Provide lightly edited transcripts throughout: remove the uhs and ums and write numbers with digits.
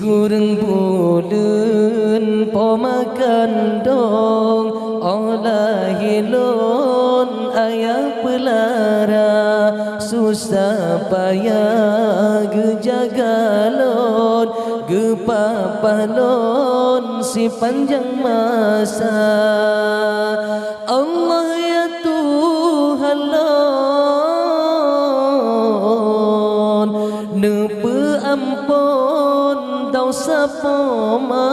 kurang bulan po makan dong olah hilon ayah pelara susah payah gejagalon gepapalon si panjang masa Allah ya Tuhan lon nepe ampun dosa poma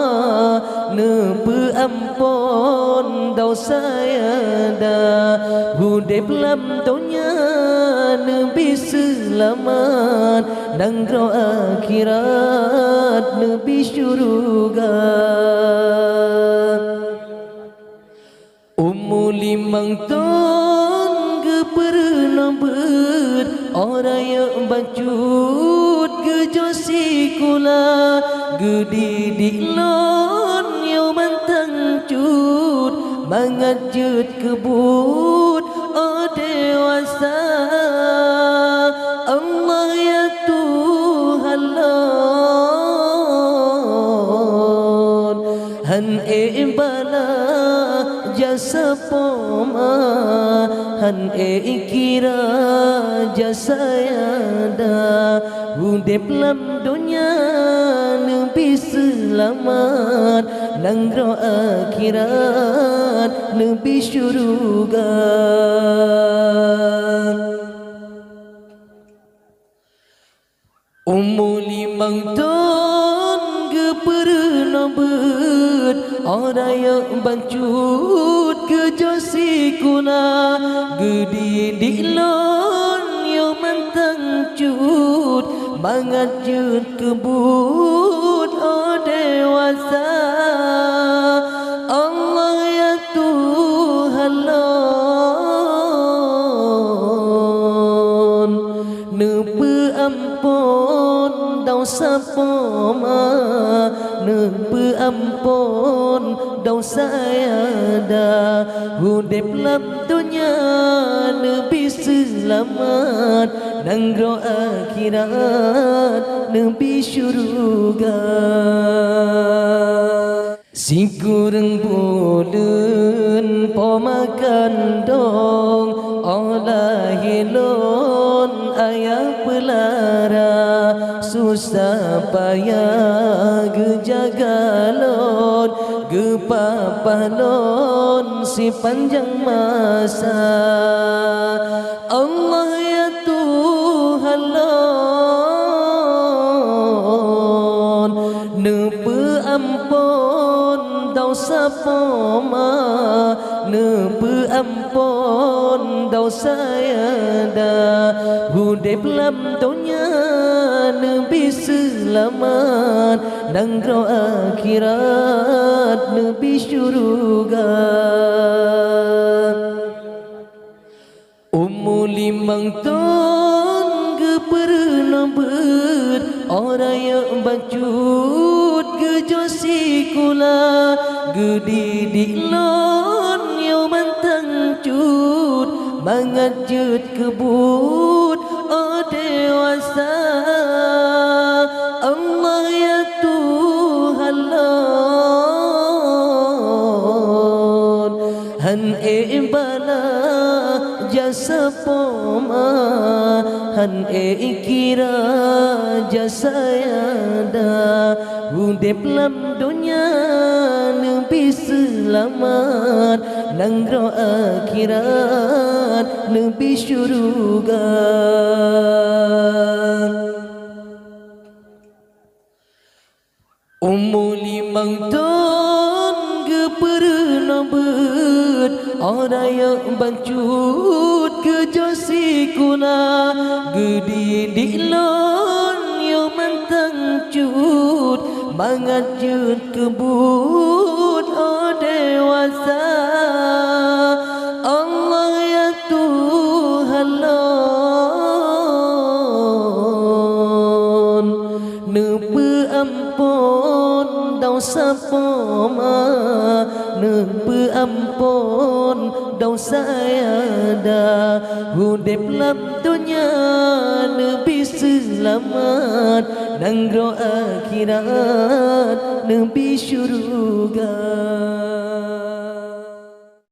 nepe ampun dosa ada hudep lam dunia nabi selamat dan roh akhirat nabi syurga limang ton ke pernah ber orang yang bacut ke josi kula gedidik lon yo mantang cut mangajut kebut oh dewasa Allah ya Tuhan lon han bala jasa poma han kira jasa ada hudep lam dunia nabi selamat nang roh akhirat nabi syurga limang ton ke pernah ber orang yang bancut ke josi kuna gedidik lon yo mantang cut mangajut kebut oh dewasa Allah ya Tuhan lon nepe ampun dosa poma nepe ampun dosa ada hudep lam dunia nabi selamat dan roh akhirat nabi syurga si kurang bulan po makan dong olah hilon ayah pelara susah payah gejagalon gepapalon si panjang masa Allah ya Tuhan lon nepe ampun dosa poma nepe ampun dosa ada hudep lam dunia nabi selamat dan roh akhirat nabi syurga limang ton ke pernah ber orang yang bacut ke josi kula gedidik lon yo mantang cut mangajut kebut oh dewasa Allah ya Tuhan lon han bala jasa poma han kira jasa ada hudep lam dunia nabi selamat nang roh akhirat nabi syurga limang ton ke pernah ber orang yang bancut ke josi kuna gedidik lon yo mantang cut mangajut kebut oh dewasa Allah ya Tuhan lon nepe ampun dosa poma nempe ampun dosa ada hudep lam dunia nebi selamat nang ro akhirat nebi syurga